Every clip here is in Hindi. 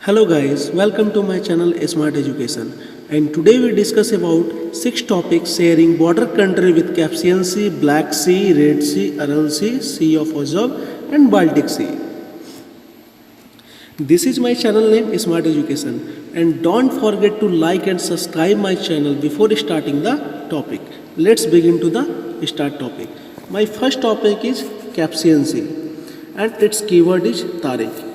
Hello guys, welcome to my channel Smart Education, and today we discuss about 6 topics sharing border country with Caspian Sea, Black Sea, Red Sea, Aral Sea, Sea of Azov and Baltic Sea. This is my channel name Smart Education, and don't forget to like and subscribe my channel before starting the topic. Let's begin to the start topic. My first topic is Caspian Sea and its keyword is Tariq.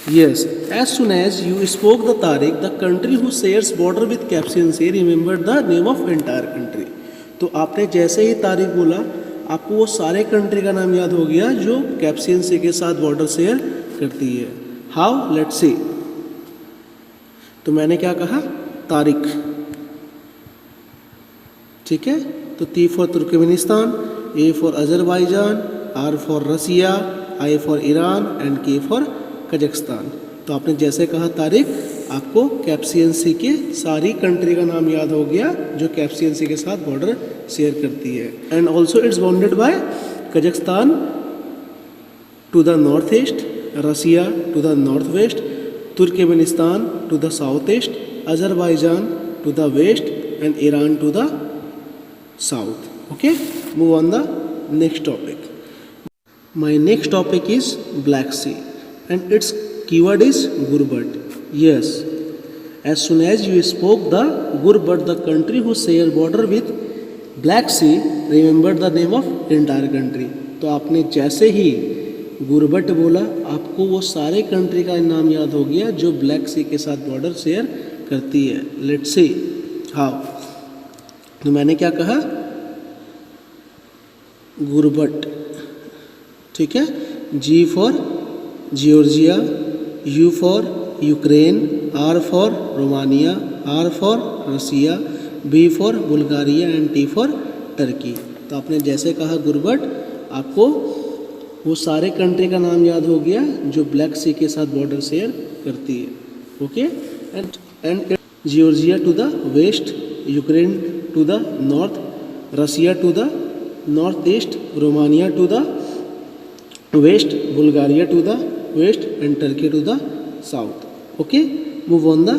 Yes, as soon as you spoke the Tariq, the country who shares border with Caspian Sea remembered the name of entire country. तो आपने जैसे ही तारिक बोला आपको वो सारे कंट्री का नाम याद हो गया जो कैप्सियन सी के साथ बॉर्डर शेयर करती है. How, let's see. तो मैंने क्या कहा, तारिक. ठीक है. तो T for Turkmenistan, A for Azerbaijan, R for Russia, I for Iran and K for Kazakhstan. तो आपने जैसे कहा तारिक, आपको कैप्सियन सी के सारी कंट्री का नाम याद हो गया जो कैप्सियन सी के साथ बॉर्डर शेयर करती है. And also it's bounded by Kazakhstan to the north east, Russia to the north west, Turkmenistan to the south east, Azerbaijan to the west and Iran to the south. Okay, move on the next topic. My next topic is Black Sea and its keyword is Gurbet. Yes, as soon as you spoke the Gurbet, the country who share border with Black Sea remembered the name of entire country. तो आपने जैसे ही गुरबट बोला आपको वो सारे कंट्री का नाम याद हो गया जो ब्लैक सी के साथ बॉर्डर शेयर करती है. Let's see how. तो मैंने क्या कहा, गुरबट. ठीक है. G for Georgia, U for Ukraine, R for Romania, R for Russia, B for Bulgaria and T for Turkey. तो आपने जैसे कहा गुरबट, आपको वो सारे कंट्री का नाम याद हो गया जो ब्लैक सी के साथ बॉर्डर शेयर करती है. Okay. And Georgia to the west, Ukraine to the north, Russia to the north east, Romania to the west, Bulgaria to the west and Turkey to the south. Okay, move on the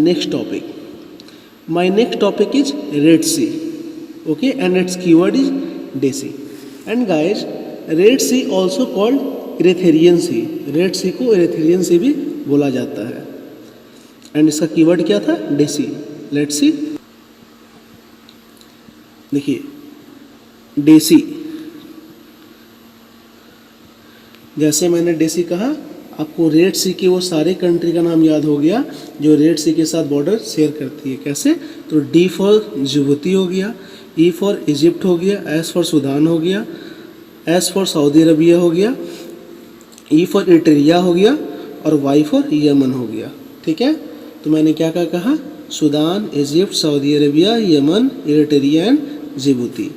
next topic. My next topic is Red Sea. Okay, and its keyword is Desi. And guys, Red Sea also called Erythraean Sea. Red Sea को Erythraean Sea भी बोला जाता है. and इसका keyword क्या था, Desi. Let's see. देखिए, Desi. जैसे मैंने डेसी कहा, आपको रेड सी के वो सारे कंट्री का नाम याद हो गया जो रेड सी के साथ बॉर्डर शेयर करती है. कैसे, तो डी फॉर जिबूती हो गया, ई फॉर इजिप्ट हो गया, एस फॉर सूडान हो गया, एस फॉर सऊदी अरबिया हो गया, ई फॉर इरिट्रिया हो गया और वाई फॉर यमन हो गया. ठीक है. तो मैंने क्या क्या कहा, Sudan, Egypt, Saudi Arabia, Yemen, Eritrea and Djibouti.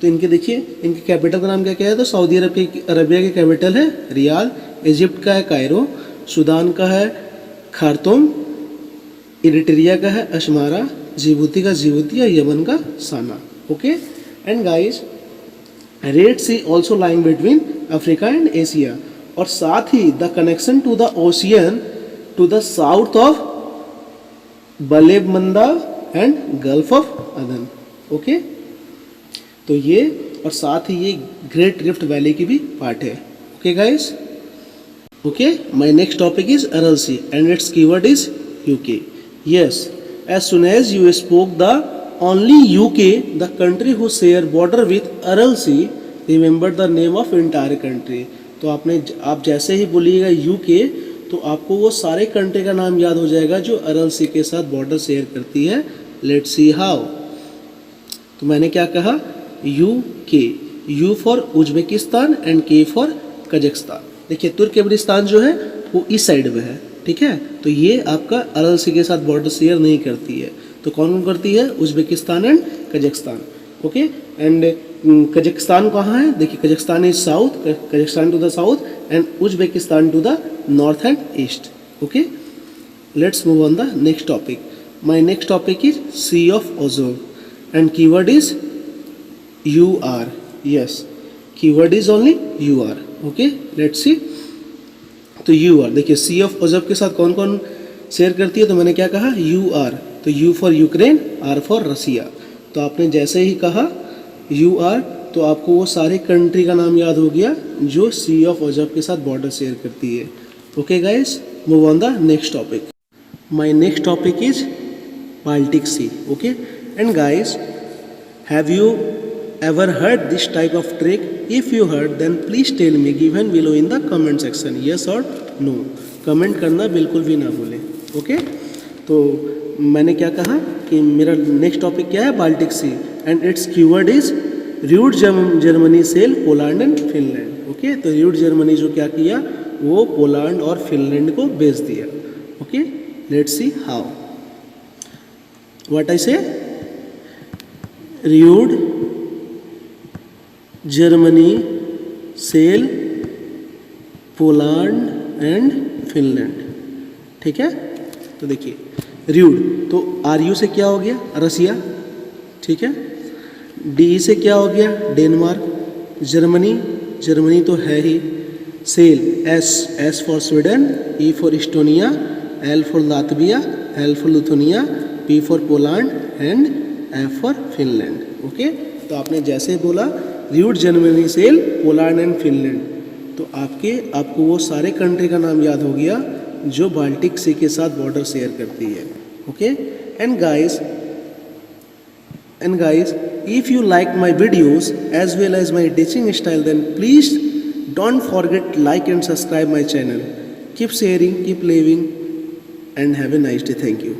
तो इनके देखिए, इनके कैपिटल का नाम क्या क्या है. तो सऊदी अरबिया की कैपिटल है रियाद, इजिप्ट का है कायरो, सूडान का है खार्तूम, इरिट्रिया का है अशमारा, जिबूती का जिबूती या यमन का Sanaa. Okay. And guys, Red Sea also lying between Africa and Asia, और साथ ही the connection to the ocean to the south of Bab el Mandeb and Gulf of Aden. Okay. तो ये और साथ ही ये ग्रेट रिफ्ट वैली की भी पार्ट है. Okay guys. Okay. My next topic is Aral sea and its keyword is UK. Yes, as soon as you spoke the only UK, the country who share border with Aral sea remember the name of entire country. तो आप जैसे ही बोलिएगा यूके तो आपको वो सारे कंट्री का नाम याद हो जाएगा जो अरल सी के साथ बॉर्डर शेयर करती है. Let's see how. तो मैंने क्या कहा, यू के, you for Uzbekistan and K for Kazakhstan. देखिए, तुर्कमेनिस्तान जो है वो इस साइड में है. ठीक है. तो ये आपका अरल सी के साथ बॉर्डर शेयर नहीं करती है. तो कौन कौन करती है, Uzbekistan and Kazakhstan. Okay. And Kazakhstan कहाँ है, देखिए Kazakhstan is south, Kazakhstan to the south and Uzbekistan to the north and east. Okay. Let's move on the next topic. My next topic is sea of Azov and keyword is UR. Yes, keyword is only UR. Okay, let's see. तो UR देखिए, सी ऑफ अजब के साथ कौन कौन शेयर करती है, तो मैंने क्या कहा, यू आर, तो U for Ukraine, R for Russia. तो आपने जैसे ही कहा यू आर, तो आपको वो सारे कंट्री का नाम याद हो गया जो सी ऑफ अजब के साथ बॉर्डर शेयर करती है। Okay guys, move on the next topic. My next topic is Baltic sea. Okay, and guys, have you ever heard this type of trick? If you heard, then please tell me given below in the comment section, yes or no। Comment करना बिल्कुल भी ना भूलें। ओके, तो मैंने क्या कहा कि मेरा नेक्स्ट टॉपिक क्या है, Baltic sea, and its keyword is rude Germany sell Poland and Finland. Okay, तो रूड जर्मनी जो क्या किया, वो पोलैंड और फिनलैंड को बेच दिया। Okay, let's see how. What I say, rude Germany sell Poland and Finland. ठीक है, तो देखिए रूड, तो आर यू से क्या हो गया, रसिया। ठीक है, डी से क्या हो गया, डेनमार्क। जर्मनी, जर्मनी तो है ही। Sell, S, S for Sweden, E for Estonia, L for Latvia, L for Lithuania, P for Poland and F for Finland. Okay, तो आपने जैसे बोला rude Germany sell Poland and Finland, तो आपको वो सारे कंट्री का नाम याद हो गया जो बाल्टिक सी के साथ बॉर्डर शेयर करती है। Okay, and guys, if you like my videos as well as my teaching style, then please don't forget like and subscribe my channel. Keep sharing, keep living and have a nice day. Thank you.